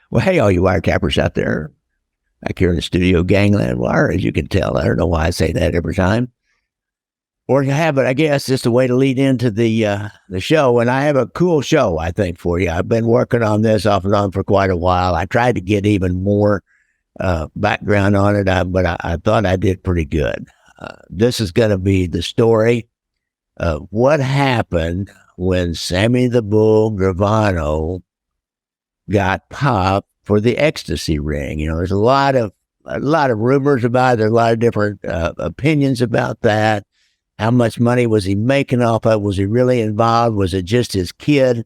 Well, hey, all you wiretappers out there, back here in the studio, Gangland Wire, as you can tell. I don't know why I say that every time. Or you have it, I guess, just a way to lead into the show. And I have a cool show, I think, for you. I've been working on this off and on for quite a while. I tried to get even more background on it, but I thought I did pretty good. This is going to be the story of what happened when Sammy the Bull Gravano got popped for the Ecstasy ring. You know, there's a lot of rumors about it. There's a lot of different opinions about that. How much money was he making off of it? Was he really involved? Was it just his kid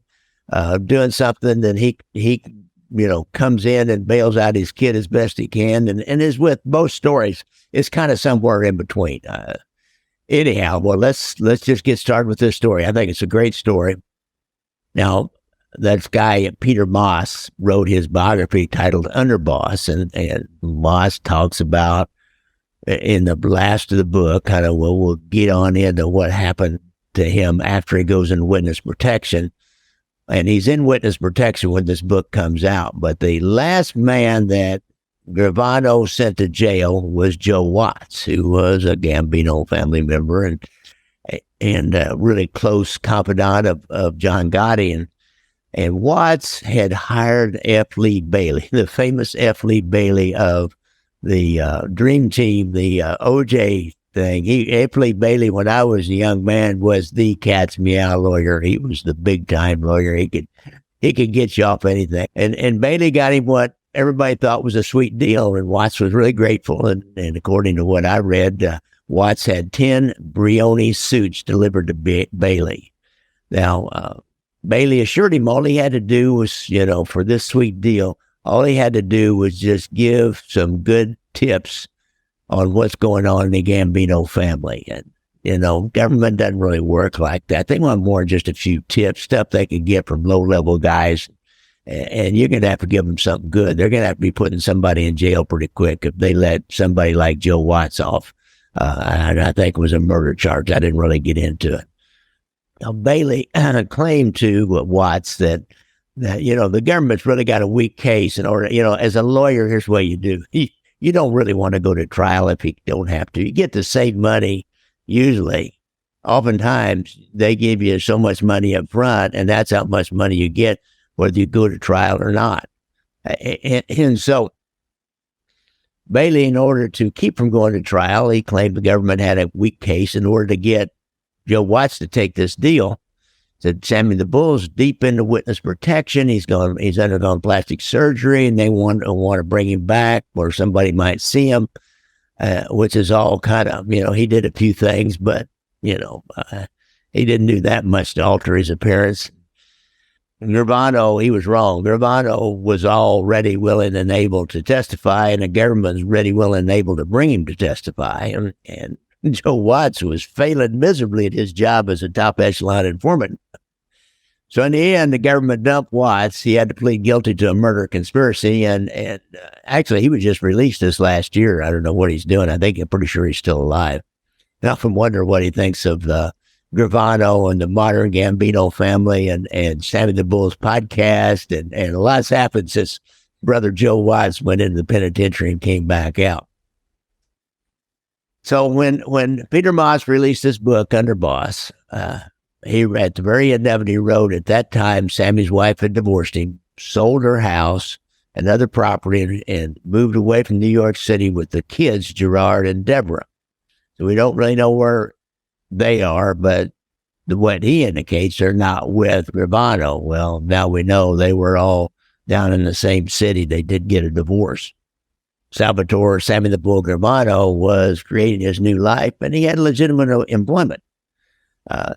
doing something that he comes in and bails out his kid as best he can? And as with both stories, it's kind of somewhere in between. Anyhow, well, let's just get started with this story. I think it's a great story. Now, that guy, Peter Moss, wrote his biography titled Underboss, and Moss talks about, in the last of the book, kind of, well, we'll get on into what happened to him after he goes in witness protection. And he's in witness protection when this book comes out. But the last man that Gravano sent to jail was Joe Watts, who was a Gambino family member and a really close confidant of John Gotti. And Watts had hired F. Lee Bailey, the famous F. Lee Bailey of the Dream Team, the OJ thing. F. Lee Bailey, when I was a young man, was the cat's meow lawyer. He was the big time lawyer. He could get you off anything. And Bailey got him what everybody thought was a sweet deal, and Watts was really grateful. And according to what I read, Watts had 10 Brioni suits delivered to Bailey. Now, Bailey assured him all he had to do was, for this sweet deal, all he had to do was just give some good tips on what's going on in the Gambino family. And, government doesn't really work like that. They want more than just a few tips, stuff they could get from low-level guys. And you're going to have to give them something good. They're going to have to be putting somebody in jail pretty quick if they let somebody like Joe Watts off. And I think it was a murder charge. I didn't really get into it. Now, Bailey claimed to Watts that the government's really got a weak case in order, as a lawyer, here's what you do. You don't really want to go to trial if you don't have to. You get to save money, usually. Oftentimes, they give you so much money up front, and that's how much money you get, whether you go to trial or not. And so, Bailey, in order to keep from going to trial, he claimed the government had a weak case in order to get Joe Watts to take this deal. Said Sammy the Bull's deep into witness protection. He's undergone plastic surgery, and they want to bring him back where somebody might see him, which is all kind of, he did a few things, but, he didn't do that much to alter his appearance. Gravano, he was wrong. Gravano was all ready, willing, and able to testify, and the government's ready, willing, and able to bring him to testify. And Joe Watts was failing miserably at his job as a top echelon informant. So in the end, the government dumped Watts. He had to plead guilty to a murder conspiracy, and actually he was just released this last year. I don't know what he's doing. I'm pretty sure he's still alive. And I often wonder what he thinks of the Gravano and the modern Gambino family and Sammy the Bull's podcast, and a lot's happened since brother Joe Watts went into the penitentiary and came back out. So when Peter Moss released this book, Underboss, he at the very end of it, he wrote, at that time, Sammy's wife had divorced him, sold her house and other property, and moved away from New York City with the kids, Gerard and Deborah. So we don't really know where they are, but what he indicates, they're not with Gravano. Well, now we know they were all down in the same city. They did get a divorce. Salvatore Sammy the Bull Gravano was creating his new life, and he had legitimate employment.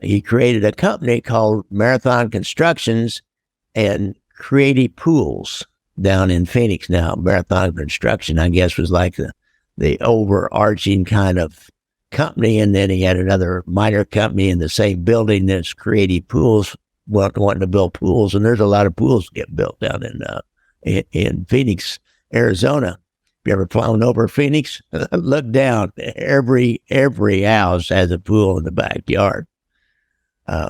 He created a company called Marathon Constructions and Creative Pools down in Phoenix. Now, Marathon Construction, I guess, was like the overarching kind of company, and then he had another minor company in the same building that's Creative Pools, wanting to build pools, and there's a lot of pools get built down in Phoenix, Arizona. If you ever flown over Phoenix, look down. Every house has a pool in the backyard.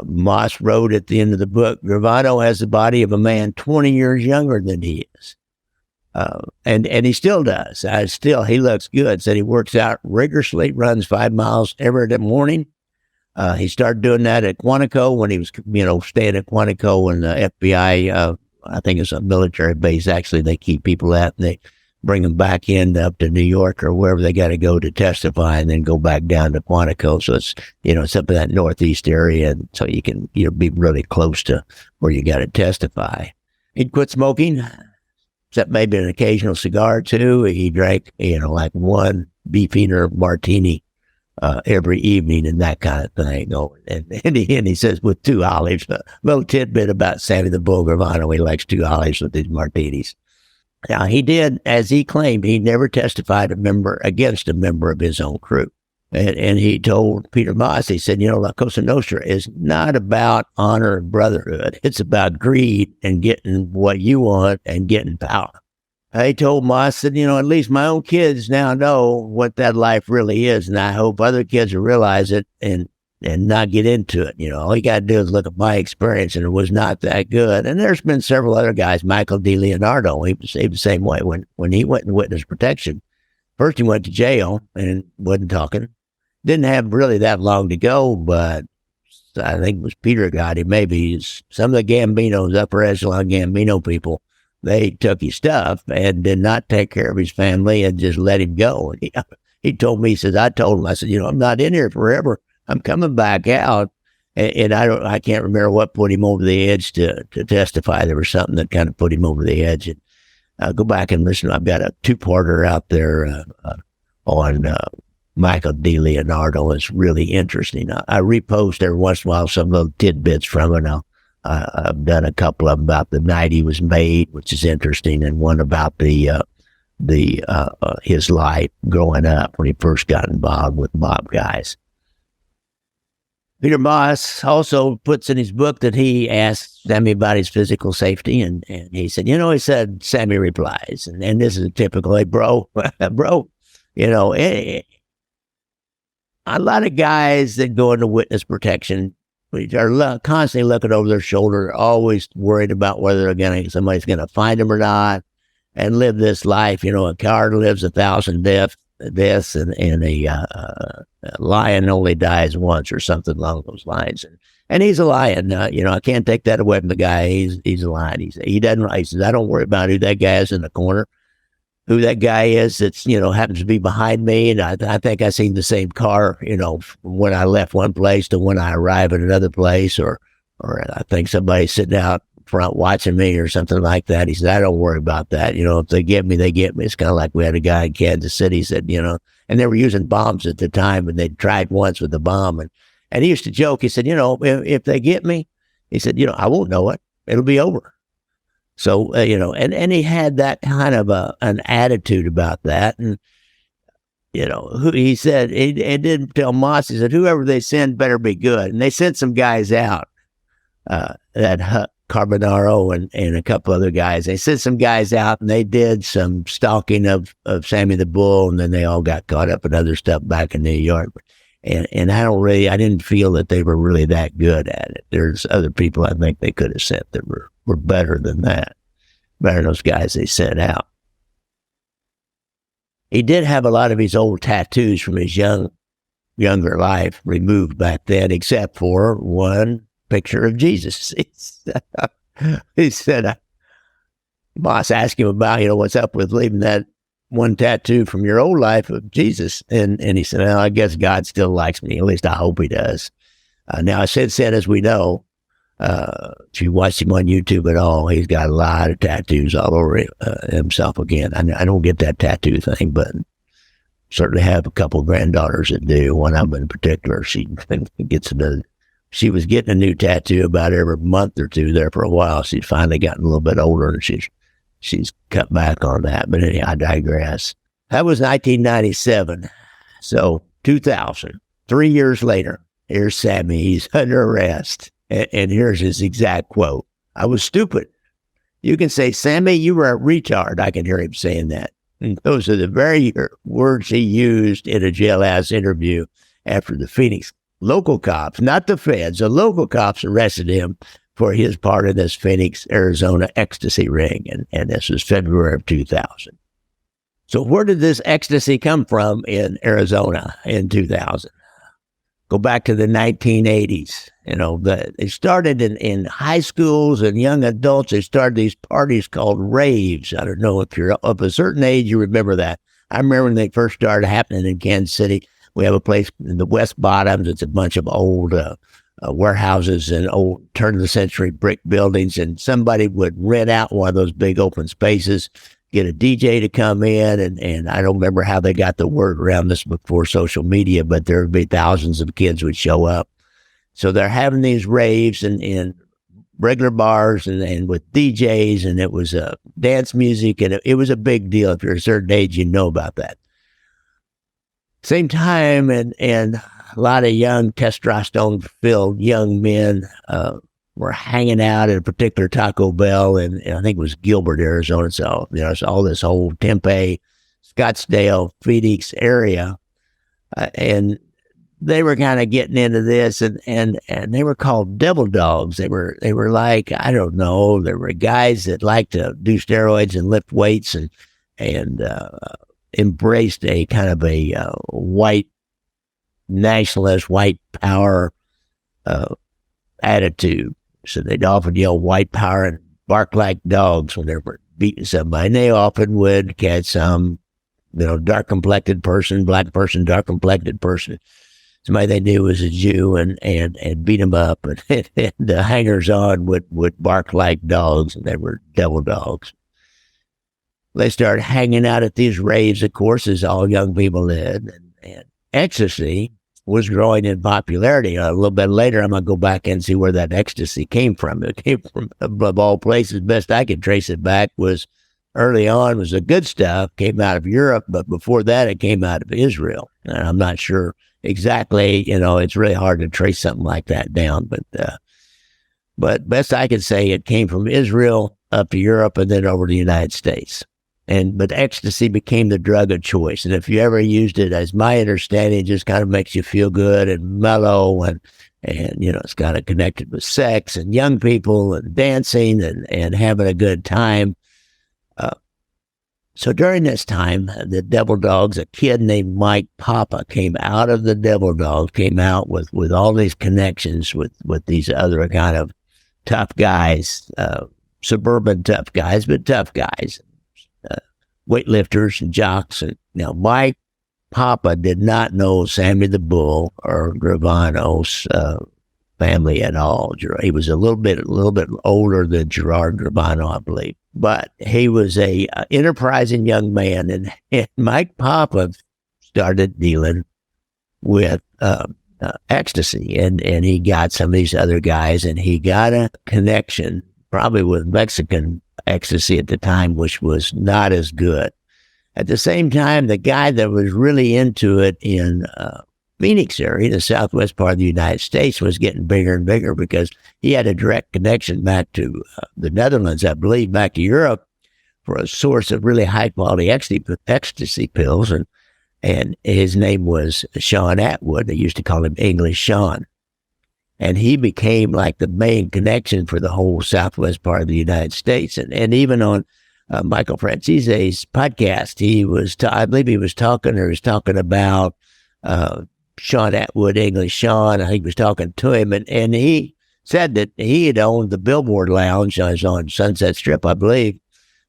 Moss wrote at the end of the book, Gravano has the body of a man 20 years younger than he is. And he still does. He looks good. Said he works out rigorously, runs 5 miles every morning. He started doing that at Quantico when he was, staying at Quantico when the FBI, I think it's a military base, actually, they keep people at, and they bring them back in up to New York or wherever they got to go to testify and then go back down to Quantico. So it's, it's up in that northeast area. And so you can, be really close to where you got to testify. He'd quit smoking, except maybe an occasional cigar too. He drank, like one Beefeater martini every evening and that kind of thing. And he says with 2 olives, a little tidbit about Sammy the Bull Gravano. He likes 2 olives with his martinis. Now, he did, as he claimed, he never testified against a member of his own crew. And he told Peter Moss, he said, La Cosa Nostra is not about honor and brotherhood. It's about greed and getting what you want and getting power. I told Moss that, at least my own kids now know what that life really is. And I hope other kids will realize it and not get into it. All you got to do is look at my experience, and it was not that good. And there's been several other guys, Michael DeLeonardo, he was the same way when he went in witness protection. First, he went to jail and wasn't talking. Didn't have really that long to go, but I think it was Peter Gotti, maybe some of the Gambinos, upper echelon Gambino people, they took his stuff and did not take care of his family and just let him go. And he told me, I told him, I said, I'm not in here forever. I'm coming back out, and I can't remember what put him over the edge to testify. There was something that kind of put him over the edge. And go back and listen. I've got a 2-parter out there on Michael DeLeonardo. It's really interesting. I repost every once in a while some little tidbits from it. I've done a couple of them about the night he was made, which is interesting, and one about his life growing up when he first got involved with mob guys. Peter Moss also puts in his book that he asked Sammy about his physical safety, and he said, Sammy replies, and this is a typical, hey, bro, a lot of guys that go into witness protection are constantly looking over their shoulder, always worried about whether somebody's going to find them or not, and live this life. A coward lives 1,000 deaths, and a lion only dies once, or something along those lines. And he's a lion. I can't take that away from the guy. He's a lion. He says, I don't worry about who that guy is in the corner, who that guy is that's, happens to be behind me. And I think I seen the same car, from when I left one place to when I arrive at another place, or I think somebody's sitting out front watching me or something like that. He said, I don't worry about that. If they get me, they get me. It's kind of like we had a guy in Kansas City said, and they were using bombs at the time, and they tried once with the bomb. And he used to joke. He said, if they get me, he said, I won't know it. It'll be over. So, and he had that kind of an attitude about that. And, he said, he didn't tell Moss, he said, whoever they send better be good. And they sent some guys out, that Carbonaro and a couple other guys. They sent some guys out, and they did some stalking of Sammy the Bull, and then they all got caught up in other stuff back in New York. And I didn't feel that they were really that good at it. There's other people I think they could have sent that were better than that, better than those guys they sent out. He did have a lot of his old tattoos from his younger life removed back then, except for one picture of Jesus. He said, Moss asked him about, what's up with leaving that one tattoo from your old life of Jesus. And he said, well, I guess God still likes me. At least I hope he does. Now, since then, as we know, if you watch him on YouTube at all, he's got a lot of tattoos all over himself again. I don't get that tattoo thing, but certainly have a couple of granddaughters that do. One of them in particular, she was getting a new tattoo about every month or two there for a while. She's finally gotten a little bit older, and she's cut back on that. But anyway, I digress. That was 1997. So 2000, 3 years later, here's Sammy. He's under arrest. And here's his exact quote. I was stupid. You can say, Sammy, you were a retard. I can hear him saying that. And those are the very words he used in a jailhouse interview after the Phoenix local cops, not the feds, the local cops arrested him for his part in this Phoenix, Arizona ecstasy ring. And this was February of 2000. So where did this ecstasy come from in Arizona in 2000? Go back to the 1980s. They started in high schools and young adults. They started these parties called raves. I don't know if you're of a certain age, you remember that. I remember when they first started happening in Kansas City. We have a place in the West Bottoms. It's a bunch of old warehouses and old turn-of-the-century brick buildings, and somebody would rent out one of those big open spaces, get a DJ to come in, and I don't remember how they got the word around this before social media, but there would be thousands of kids would show up. So they're having these raves in regular bars and with DJs, and it was dance music, and it was a big deal. If you're a certain age, you know about that. Same time, and a lot of young testosterone-filled young men were hanging out at a particular Taco Bell, and I think it was Gilbert, Arizona. So, it's all this whole Tempe, Scottsdale, Phoenix area. And they were kind of getting into this, and they were called devil dogs. They were like, I don't know, they were guys that liked to do steroids and lift weights and embraced a kind of a white nationalist, white power attitude. So they'd often yell white power and bark like dogs when they were beating somebody. And they often would catch some, dark-complected person, black person, dark-complected person, somebody they knew was a Jew, and beat them up. And the hangers-on would bark like dogs, and they were devil dogs. They started hanging out at these raves, of course, as all young people did. And ecstasy was growing in popularity. A little bit later, I'm going to go back and see where that ecstasy came from. It came from, of all places, best I could trace it back, was early on was the good stuff, came out of Europe, but before that, it came out of Israel. And I'm not sure exactly, it's really hard to trace something like that down, but best I could say, it came from Israel up to Europe and then over to the United States. But ecstasy became the drug of choice. And if you ever used it, as my understanding, it just kind of makes you feel good and mellow, and it's kind of connected with sex and young people and dancing and having a good time. So during this time, the Devil Dogs, a kid named Mike Papa came out of the Devil Dogs, came out with all these connections with these other kind of tough guys, suburban tough guys, but tough guys. Weightlifters and jocks. And now Mike Papa did not know Sammy the Bull or Gravano's family at all. He was a little bit older than Gerard Gravano, I believe, but he was a enterprising young man. And Mike Papa started dealing with ecstasy, and he got some of these other guys, and he got a connection probably with Mexican ecstasy at the time, which was not as good. At the same time, the guy that was really into it in Phoenix area, the southwest part of the United States, was getting bigger and bigger because he had a direct connection back to the Netherlands, I believe, back to Europe, for a source of really high quality ecstasy pills. And his name was Sean Atwood. They used to call him English Sean. And he became like the main connection for the whole southwest part of the United States. And even on Michael Francese's podcast, I believe he was talking about Sean Atwood, English Sean. I think he was talking to him, and he said that he had owned the Billboard Lounge on Sunset Strip, I believe,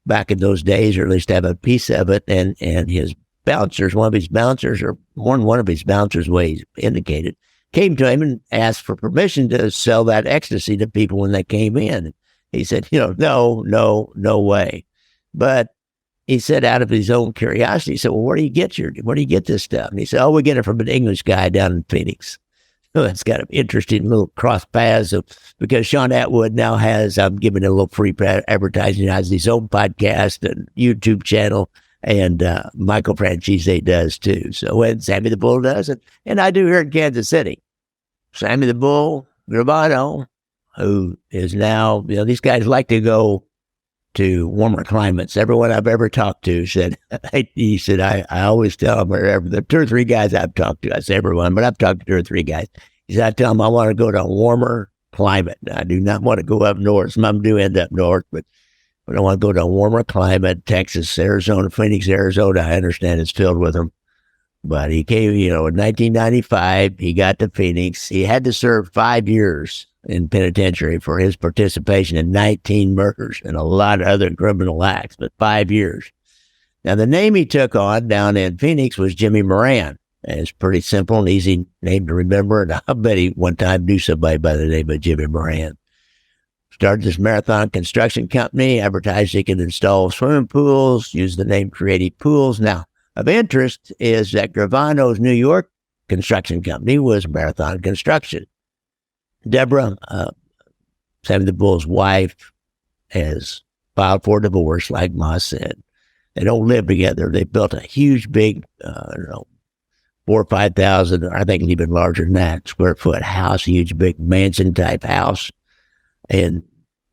back in those days, or at least have a piece of it. And his bouncers, one of his bouncers way indicated, came to him and asked for permission to sell that ecstasy to people when they came in. He said, no way. But he said, out of his own curiosity, he said, well, where do you get this stuff? And he said, we get it from an English guy down in Phoenix. So that's got an interesting little cross paths because Sean Atwood now has, I'm giving it a little free advertising, has his own podcast and YouTube channel, and Michael Francese does too. So, and Sammy the Bull does it. And I do here in Kansas City. Sammy the Bull Gravano, who is now, these guys like to go to warmer climates. Everyone I've ever talked to said, I always tell them, the 2 or 3 guys I've talked to, I say everyone, but I've talked to 2 or 3 guys. He said, I tell them I want to go to warmer climate. I do not want to go up north. Some do end up north, but I want to go to a warmer climate. Texas, Arizona, Phoenix, Arizona, I understand it's filled with them. But he came, in 1995, he got to Phoenix. He had to serve 5 years in penitentiary for his participation in 19 murders and a lot of other criminal acts, but 5 years. Now, the name he took on down in Phoenix was Jimmy Moran. And it's pretty simple and easy name to remember. And I bet he one time knew somebody by the name of Jimmy Moran. Started this marathon construction company, advertised he could install swimming pools, use the name Creative Pools. Now, of interest is that Gravano's New York construction company was Marathon Construction. Deborah, Sammy the Bull's wife, has filed for divorce, like Ma said. They don't live together. They built a huge, big, 4,000 or 5,000, I think even larger than that, square foot house, huge, big mansion-type house. And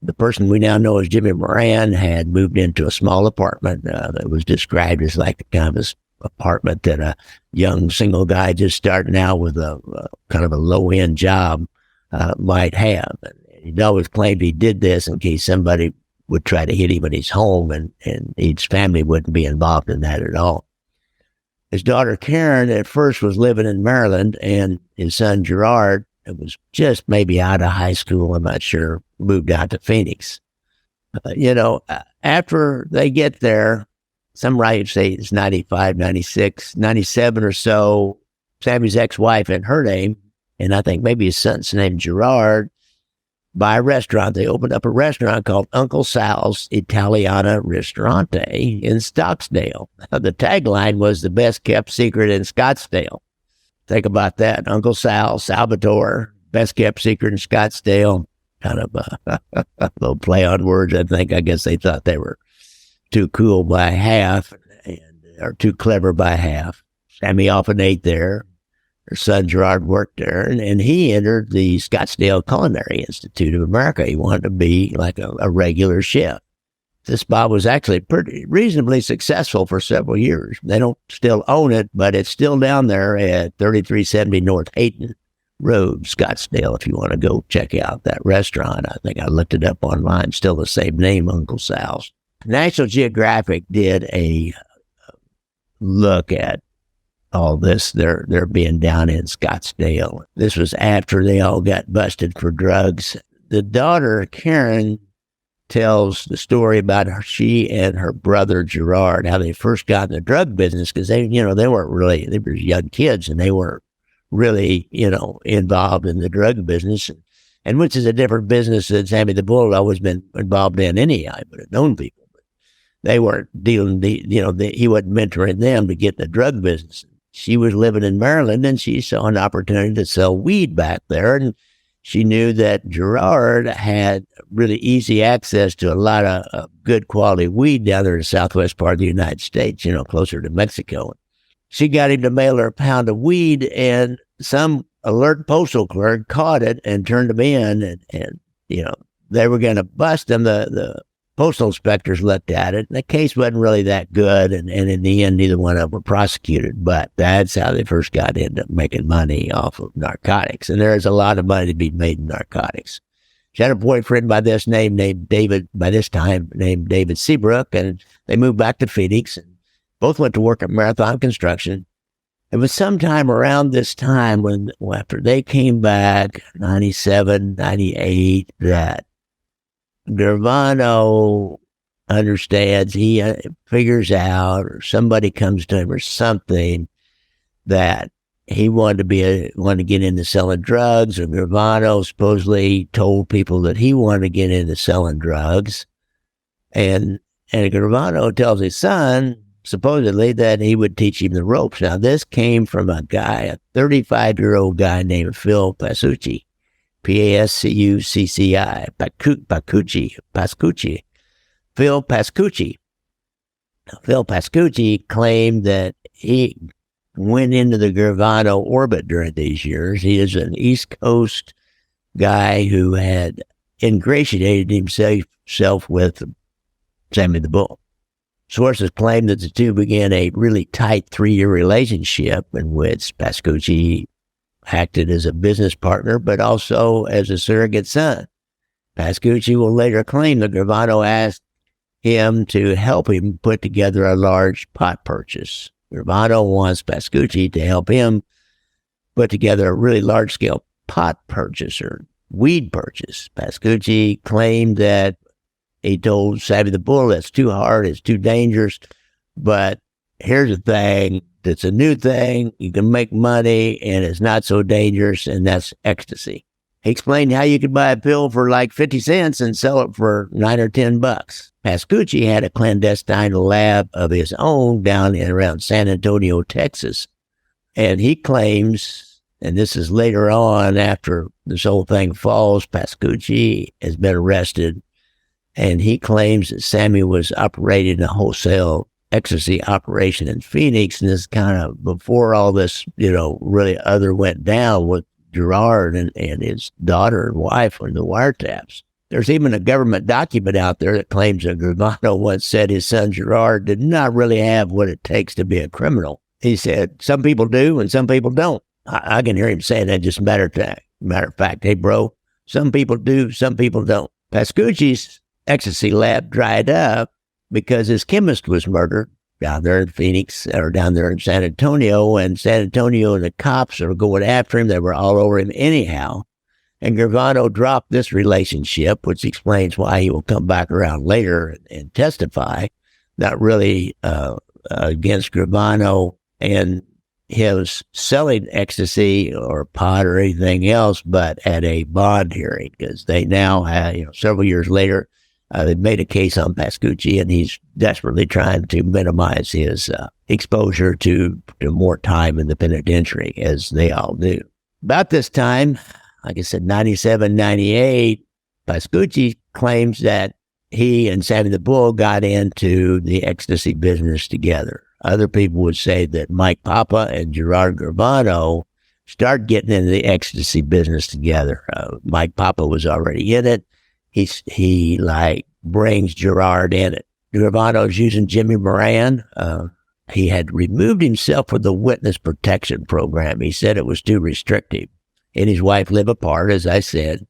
the person we now know as Jimmy Moran had moved into a small apartment that was described as like the kind of apartment that a young single guy just starting out with a kind of a low-end job might have. And he'd always claimed he did this in case somebody would try to hit him at his home, and his family wouldn't be involved in that at all. His daughter Karen at first was living in Maryland, and his son Gerard, it was just maybe out of high school, I'm not sure, moved out to Phoenix. After they get there, some writers say it's 95, 96, 97 or so, Sammy's ex-wife and her name, and I think maybe his son's name Gerard, buy a restaurant. They opened up a restaurant called Uncle Sal's Italiana Ristorante in Scottsdale. The tagline was the best kept secret in Scottsdale. Think about that. Uncle Sal, Salvatore, best kept secret in Scottsdale. Kind of a little play on words, I think. I guess they thought they were too cool by half, or too clever by half. Sammy often ate there. Her son Gerard worked there, and he entered the Scottsdale Culinary Institute of America. He wanted to be like a regular chef. This spot was actually pretty reasonably successful for several years. They don't still own it, but it's still down there at 3370 North Hayden Road, Scottsdale, if you want to go check out that restaurant. I think I looked it up online, still the same name, Uncle Sal's. National Geographic did a look at all this. They're being down in Scottsdale. This was after they all got busted for drugs. The daughter, Karen, tells the story about she and her brother Gerard, how they first got in the drug business, because they weren't really, they were young kids and they weren't really, involved in the drug business, and which is a different business that Sammy the Bull had always been involved in anyhow, but had known people. But they weren't dealing, he wasn't mentoring them to get in the drug business. She was living in Maryland and she saw an opportunity to sell weed back there, and she knew that Gerard had really easy access to a lot of good quality weed down there in the southwest part of the United States, closer to Mexico. She got him to mail her a pound of weed, and some alert postal clerk caught it and turned him in, and they were going to bust him. The postal inspectors looked at it, and the case wasn't really that good, and in the end, neither one of them were prosecuted. But that's how they first got into making money off of narcotics, and there's a lot of money to be made in narcotics. She had a boyfriend by this time named David Seabrook, and they moved back to Phoenix, and both went to work at Marathon Construction. It was sometime around this time when, after they came back, 97, 98, that Gravano understands, he figures out, or somebody comes to him or something, that he wanted to get into selling drugs, or Gravano supposedly told people that he wanted to get into selling drugs. And Gravano tells his son, supposedly, that he would teach him the ropes. Now, this came from a 35-year-old guy named Phil Pascucci, Pascucci, Pascucci. Phil Pascucci. Phil Pascucci claimed that he went into the Gravano orbit during these years. He is an East Coast guy who had ingratiated himself with Sammy the Bull. Sources claim that the two began a really tight 3-year relationship in which Pascucci acted as a business partner, but also as a surrogate son. Pascucci will later claim that Gravano asked him to help him put together a large pot purchase. Gravano wants Pascucci to help him put together a really large-scale pot purchase or weed purchase. Pascucci claimed that he told Sammy the Bull, that's too hard, it's too dangerous, but here's a thing that's a new thing, you can make money, and it's not so dangerous, and that's ecstasy. He explained how you could buy a pill for like 50 cents and sell it for $9 or $10. Pascucci had a clandestine lab of his own down in around San Antonio, Texas. And he claims, and this is later on after this whole thing falls, Pascucci has been arrested. And he claims that Sammy was operating a wholesale ecstasy operation in Phoenix. And this kind of before all this, really other went down with Gerard and his daughter and wife were in the wiretaps. There's even a government document out there that claims that Gravano once said his son Gerard did not really have what it takes to be a criminal. He said, some people do and some people don't. I can hear him saying that just matter of fact. Hey, bro, some people do, some people don't. Pascucci's ecstasy lab dried up because his chemist was murdered down there in Phoenix or down there in San Antonio, and San Antonio and the cops are going after him. They were all over him anyhow. And Gravano dropped this relationship, which explains why he will come back around later and testify, not really against Gravano and his selling ecstasy or pot or anything else, but at a bond hearing, because they now have, several years later, they made a case on Pascucci, and he's desperately trying to minimize his exposure to more time in the penitentiary, as they all do. About this time, like I said, 97, 98, Pascucci claims that he and Sammy the Bull got into the ecstasy business together. Other people would say that Mike Papa and Gerard Gravano started getting into the ecstasy business together. Mike Papa was already in it. He brings Gerard in it. Gravano's using Jimmy Moran. He had removed himself from the witness protection program. He said it was too restrictive. He and his wife live apart, as I said.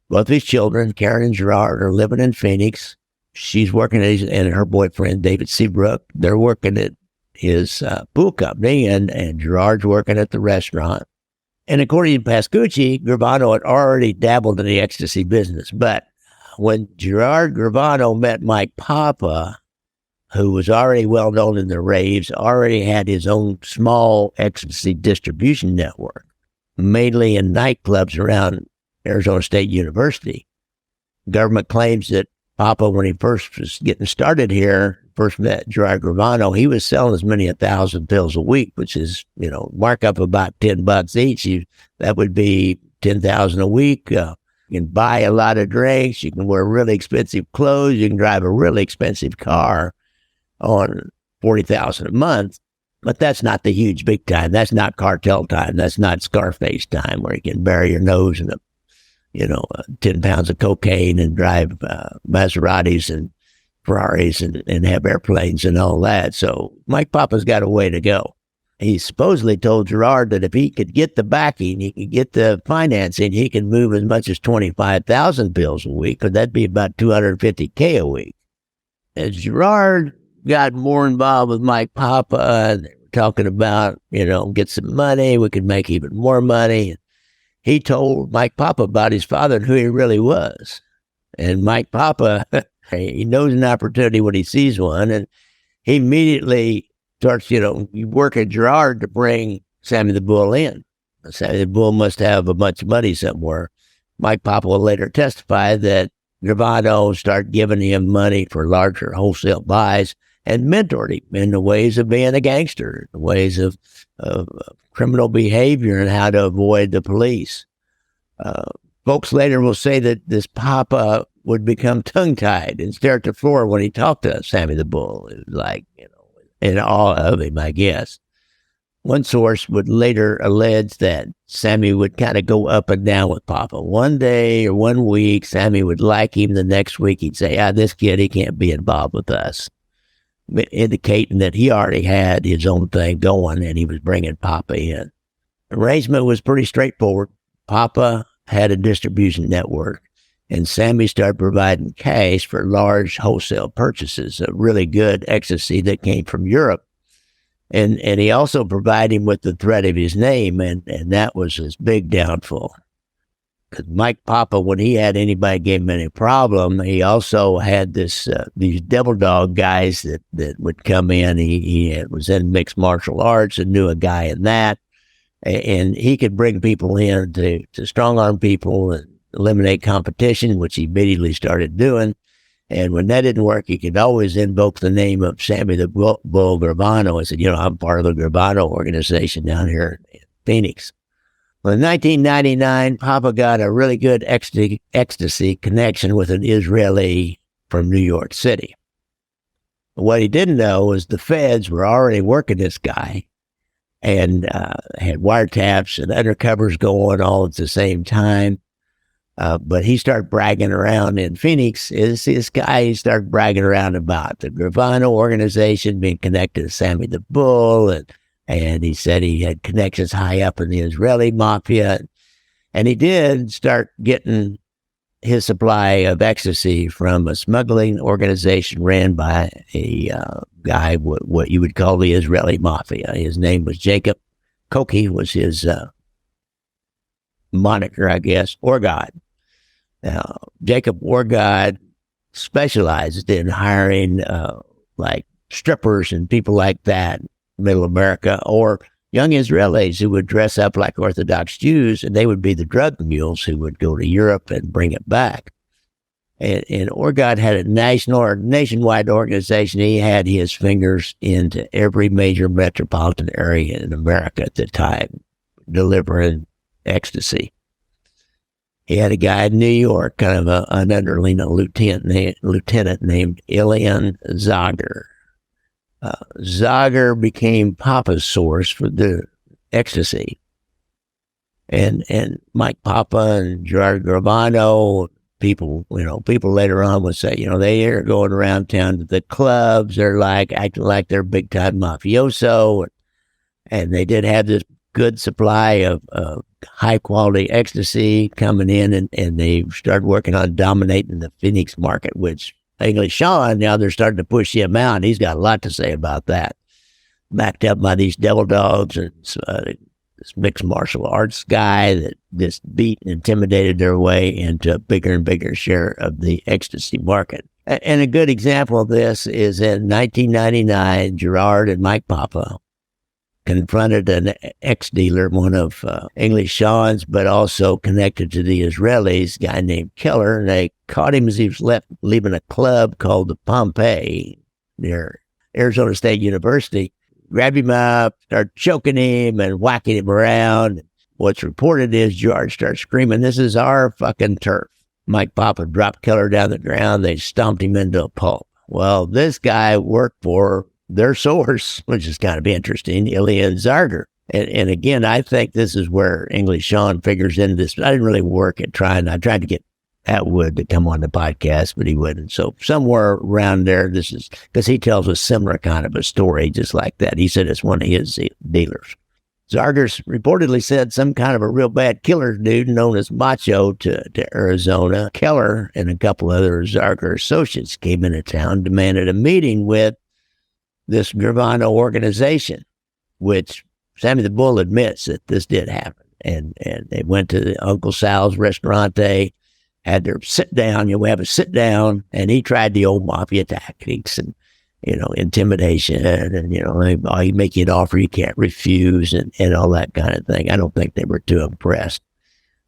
Both his children, Karen and Gerard, are living in Phoenix. She's working and her boyfriend, David Seabrook, they're working at his pool company, and Gerard's working at the restaurant. And according to Pascucci, Gravano had already dabbled in the ecstasy business. But when Gerard Gravano met Mike Papa, who was already well known in the raves, already had his own small ecstasy distribution network, mainly in nightclubs around Arizona State University. Government claims that Papa, when he first was getting started here, first met Gerard Gravano, he was selling as many as 1,000 pills a week, which is, markup about $10 each. That would be 10,000 a week. You can buy a lot of drinks. You can wear really expensive clothes. You can drive a really expensive car on 40,000 a month. But that's not the huge big time. That's not cartel time. That's not Scarface time where you can bury your nose in 10 pounds of cocaine and drive Maseratis and Ferraris and have airplanes and all that. So Mike Papa's got a way to go. He supposedly told Gerard that if he could get the backing, he could get the financing, he could move as much as 25,000 pills a week, or that'd be about $250K a week. As Gerard got more involved with Mike Papa, and they were talking about, get some money, we could make even more money. He told Mike Papa about his father and who he really was. And Mike Papa, he knows an opportunity when he sees one, and he immediately starts, working Gerard to bring Sammy the Bull in. Sammy the Bull must have a bunch of money somewhere. Mike Papa will later testify that Gravano started giving him money for larger wholesale buys and mentored him in the ways of being a gangster, the ways of criminal behavior and how to avoid the police. Folks later will say that this Papa would become tongue-tied and stare at the floor when he talked to Sammy the Bull. It was like, in awe of him, I guess. One source would later allege that Sammy would kind of go up and down with Papa. One day or 1 week, Sammy would like him. The next week, he'd say, this kid, he can't be involved with us, indicating that he already had his own thing going and he was bringing Papa in. arrangement was pretty straightforward. Papa had a distribution network, and Sammy started providing cash for large wholesale purchases of really good ecstasy that came from Europe. And he also provided him with the threat of his name, and that was his big downfall. Because Mike Papa, when he had anybody give him any problem, he also had these devil dog guys that would come in. He was in mixed martial arts and knew a guy in that. And he could bring people in to strong arm people and eliminate competition, which he immediately started doing. And when that didn't work, he could always invoke the name of Sammy the Bull Gravano. I said, I'm part of the Gravano organization down here in Phoenix. Well, in 1999, Papa got a really good ecstasy connection with an Israeli from New York City. But what he didn't know was the feds were already working this guy and had wiretaps and undercovers going all at the same time. But he started bragging around in Phoenix. This guy, he started bragging around about the Gravano organization being connected to Sammy the Bull. And he said he had connections high up in the Israeli Mafia. And he did start getting his supply of ecstasy from a smuggling organization ran by a guy, what you would call the Israeli Mafia. His name was Jacob. Koki was his moniker, I guess, or God. Now, Jacob Orgod specialized in hiring like strippers and people like that, Middle America, or young Israelis who would dress up like Orthodox Jews, and they would be the drug mules who would go to Europe and bring it back. And Orgod had a nationwide organization. He had his fingers into every major metropolitan area in America at the time, delivering ecstasy. He had a guy in New York, kind of an underling, a lieutenant named Ilian Zager. Zager became Papa's source for the ecstasy. And Mike Papa and Gerard Gravano, people later on would say, they are going around town to the clubs. They're acting like they're big time mafioso. And they did have this good supply of high quality ecstasy coming in, and they started working on dominating the Phoenix market, which English Sean, now they're starting to push him out. He's got a lot to say about that. Backed up by these devil dogs and this mixed martial arts guy that just beat and intimidated their way into a bigger and bigger share of the ecstasy market. And a good example of this is in 1999, Gerard and Mike Papa confronted an ex-dealer, one of English Sean's, but also connected to the Israelis, a guy named Keller. And they caught him as he was leaving a club called the Pompeii near Arizona State University. Grabbed him up, started choking him and whacking him around. What's reported is George starts screaming, "This is our fucking turf." Mike Papa dropped Keller down the ground. They stomped him into a pulp. Well, this guy worked for their source, which is kind of interesting, Ilian Zager. And again, I think this is where English Sean figures into this. I didn't really work at I tried to get Atwood to come on the podcast, but he wouldn't. So somewhere around there, this is, because he tells a similar kind of a story just like that. He said it's one of his dealers. Zargers reportedly said some kind of a real bad killer dude known as Macho to Arizona. Keller and a couple other Zarger associates came into town, demanded a meeting with this Gravano organization, which Sammy the Bull admits that this did happen. And they went to Uncle Sal's restaurant. They had their sit down. We have a sit down, and he tried the old mafia tactics and, intimidation and, he make you an offer you can't refuse and all that kind of thing. I don't think they were too impressed.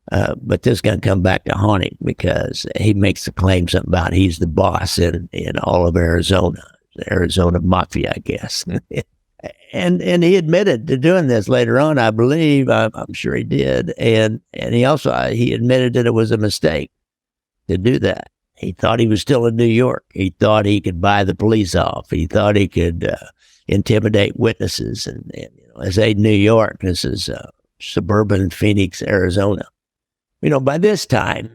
But this is going to come back to haunt him because he makes the claim something about he's the boss in all of Arizona, the Arizona Mafia, I guess. And he admitted to doing this later on, I believe. I'm sure he did. And he admitted that it was a mistake to do that. He thought he was still in New York. He thought he could buy the police off. He thought he could intimidate witnesses. And I say New York, this is suburban Phoenix, Arizona. By this time,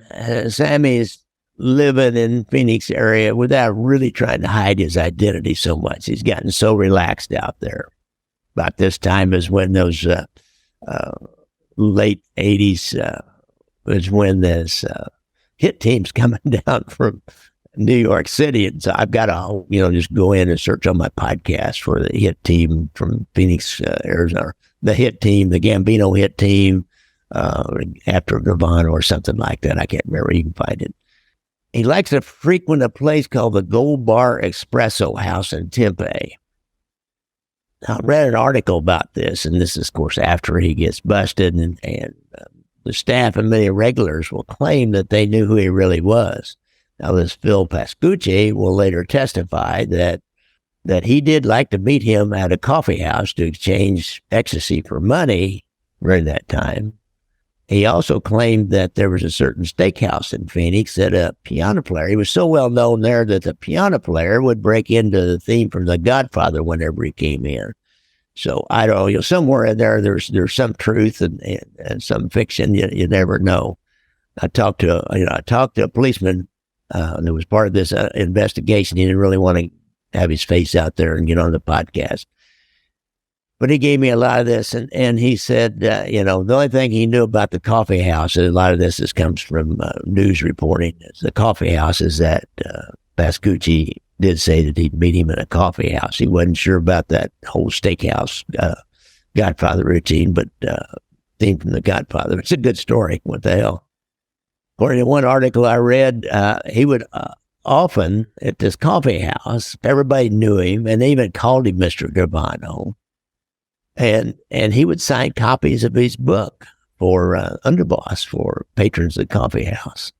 Sammy's living in Phoenix area without really trying to hide his identity so much. He's gotten so relaxed out there. About this time is when those late 80s was when this hit team's coming down from New York City. And so I've got to, just go in and search on my podcast for the hit team from Phoenix, Arizona. The hit team, the Gambino hit team, after Gravano or something like that. I can't remember. You can find it. He likes to frequent a place called the Gold Bar Espresso House in Tempe. Now, I read an article about this, and this is, of course, after he gets busted, and the staff and many regulars will claim that they knew who he really was. Now, this Phil Pascucci will later testify that he did like to meet him at a coffee house to exchange ecstasy for money during that time. He also claimed that there was a certain steakhouse in Phoenix that a piano player, he was so well known there that the piano player would break into the theme from The Godfather whenever he came in. So I don't know, somewhere in there, there's some truth and some fiction. You never know. I talked to a policeman that was part of this investigation. He didn't really want to have his face out there and get on the podcast. But he gave me a lot of this, and he said, the only thing he knew about the coffee house, and a lot of this comes from news reporting, the coffee house is that Pascucci did say that he'd meet him in a coffee house. He wasn't sure about that whole steakhouse Godfather routine, but theme from The Godfather. It's a good story. What the hell? According to one article I read, he would often, at this coffee house, everybody knew him, and they even called him Mr. Gravano. And he would sign copies of his book for Underboss, for patrons of the coffee house.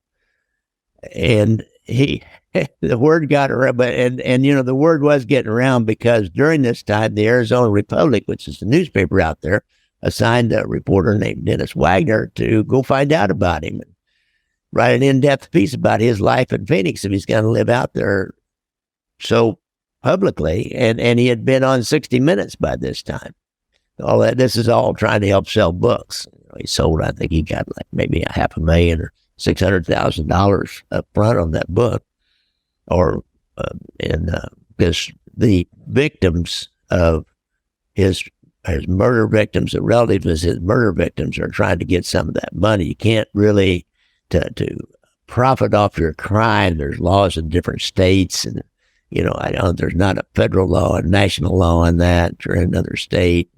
And the word got around, the word was getting around because during this time, the Arizona Republic, which is the newspaper out there, assigned a reporter named Dennis Wagner to go find out about him and write an in-depth piece about his life in Phoenix if he's going to live out there so publicly. And he had been on 60 Minutes by this time. All that, this is all trying to help sell books. He sold, I think he got like maybe $500,000 or $600,000 up front on that book. Because the victims of his murder victims, the relatives of his murder victims are trying to get some of that money. You can't really, to profit off your crime, there's laws in different states, and, there's not a federal law and national law on that, or another state.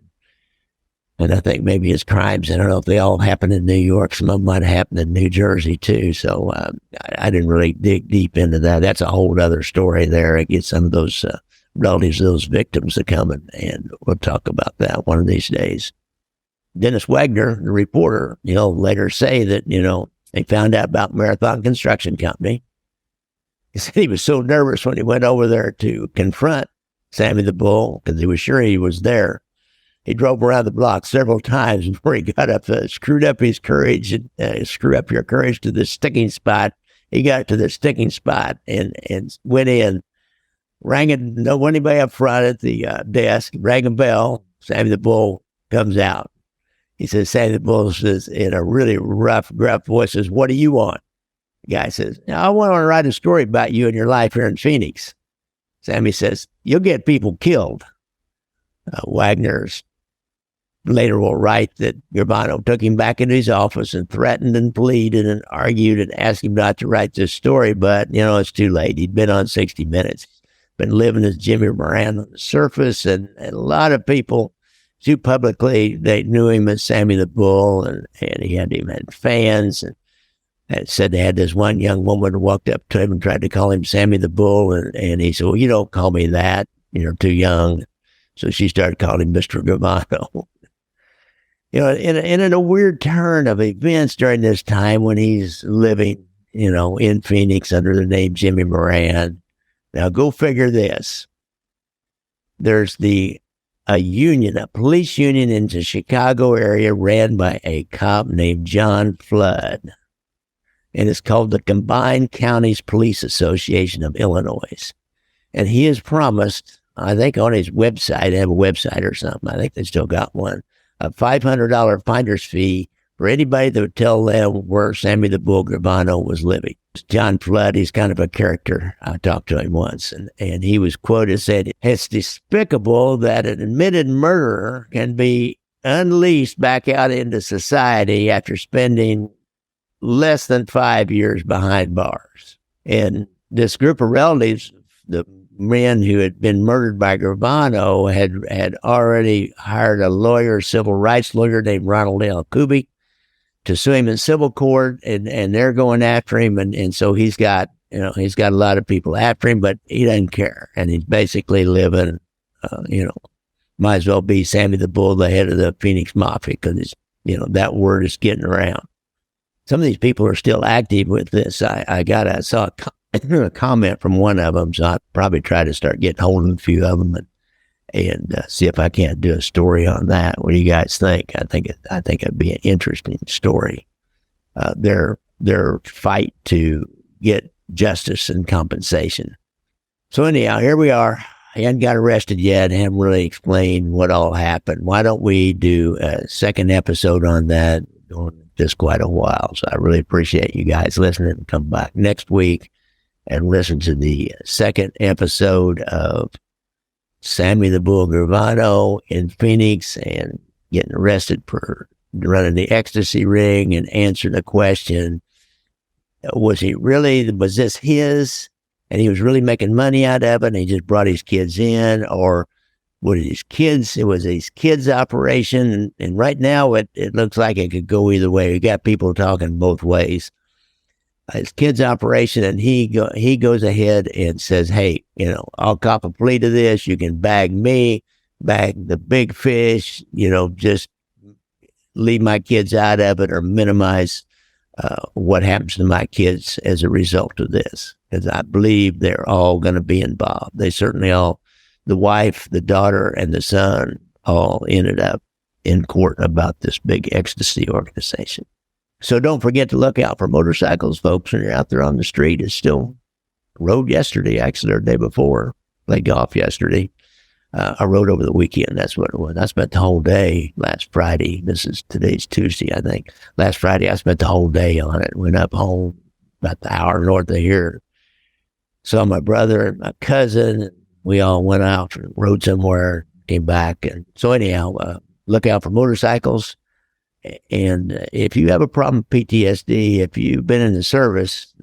And I think maybe his crimes, I don't know if they all happened in New York. Some of them might have happened in New Jersey, too. So I didn't really dig deep into that. That's a whole other story there. I get some of those relatives of those victims to come, and we'll talk about that one of these days. Dennis Wagner, the reporter, later say that, they found out about Marathon Construction Company. He said he was so nervous when he went over there to confront Sammy the Bull because he was sure he was there. He drove around the block several times before he got up, screwed up his courage, and screw up your courage to the sticking spot. He got to the sticking spot and went in, no anybody up front at the desk, rang a bell. Sammy the Bull comes out. He says, Sammy the Bull says in a really rough, gruff voice, says, "What do you want?" The guy says, "I want to write a story about you and your life here in Phoenix." Sammy says, "You'll get people killed." Wagner's later will write that Gravano took him back into his office and threatened and pleaded and argued and asked him not to write this story. But, it's too late. He'd been on 60 Minutes, been living as Jimmy Moran on the surface. And a lot of people, too publicly, they knew him as Sammy the Bull. And he had fans. And said they had this one young woman who walked up to him and tried to call him Sammy the Bull. And he said, "Well, you don't call me that. You're too young." So she started calling him Mr. Gravano. In a weird turn of events during this time when he's living, in Phoenix under the name Jimmy Moran. Now go figure this. There's a police union in the Chicago area ran by a cop named John Flood. And it's called the Combined Counties Police Association of Illinois. And he has promised, I think on his website, they have a website or something, I think they still got one, a $500 finder's fee for anybody that would tell them where Sammy the Bull Gravano was living. John Flood, he's kind of a character. I talked to him once, and he was quoted, said, "It's despicable that an admitted murderer can be unleashed back out into society after spending less than 5 years behind bars. And this group of relatives, the men who had been murdered by Gravano, had already hired a lawyer, civil rights lawyer named Ronald L. Kuby, to sue him in civil court, and they're going after him, and so he's got a lot of people after him, but he doesn't care, and he's basically living, might as well be Sammy the Bull, the head of the Phoenix Mafia, because that word is getting around. Some of these people are still active with this. I saw a comment from one of them, so I'll probably try to start getting hold of a few of them and see if I can't do a story on that. What do you guys think? I think it'd be an interesting story. Their fight to get justice and compensation. So anyhow, here we are. He hadn't got arrested yet. Haven't really explained what all happened. Why don't we do a second episode on that? Going just quite a while. So I really appreciate you guys listening, and come back next week and listen to the second episode of Sammy the Bull Gravano in Phoenix and getting arrested for running the Ecstasy ring, and answer the question, was this his, and he was really making money out of it, and he just brought his kids in, or it was his kids' operation, and right now it looks like it could go either way. We got people talking both ways. His kids' operation, and he goes ahead and says, hey, I'll cop a plea to this. You can bag me, bag the big fish, just leave my kids out of it, or minimize what happens to my kids as a result of this. Because I believe they're all going to be involved. They certainly all, the wife, the daughter, and the son all ended up in court about this big Ecstasy organization. So don't forget to look out for motorcycles, folks, when you're out there on the street. It's still rode yesterday, actually, or the day before. Played golf yesterday. I rode over the weekend. That's what it was. I spent the whole day last Friday. Today's Tuesday, I think. Last Friday, I spent the whole day on it. Went up home about the hour north of here. Saw my brother and my cousin. And we all went out and rode somewhere, came back. And so anyhow, look out for motorcycles. And if you have a problem with PTSD, if you've been in the service,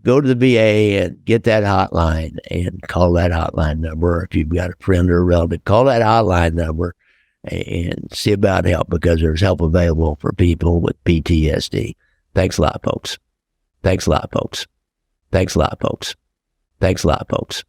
go to the VA and get that hotline and call that hotline number. If you've got a friend or a relative, call that hotline number and see about help, because there's help available for people with PTSD. Thanks a lot, folks. Thanks a lot, folks. Thanks a lot, folks. Thanks a lot, folks.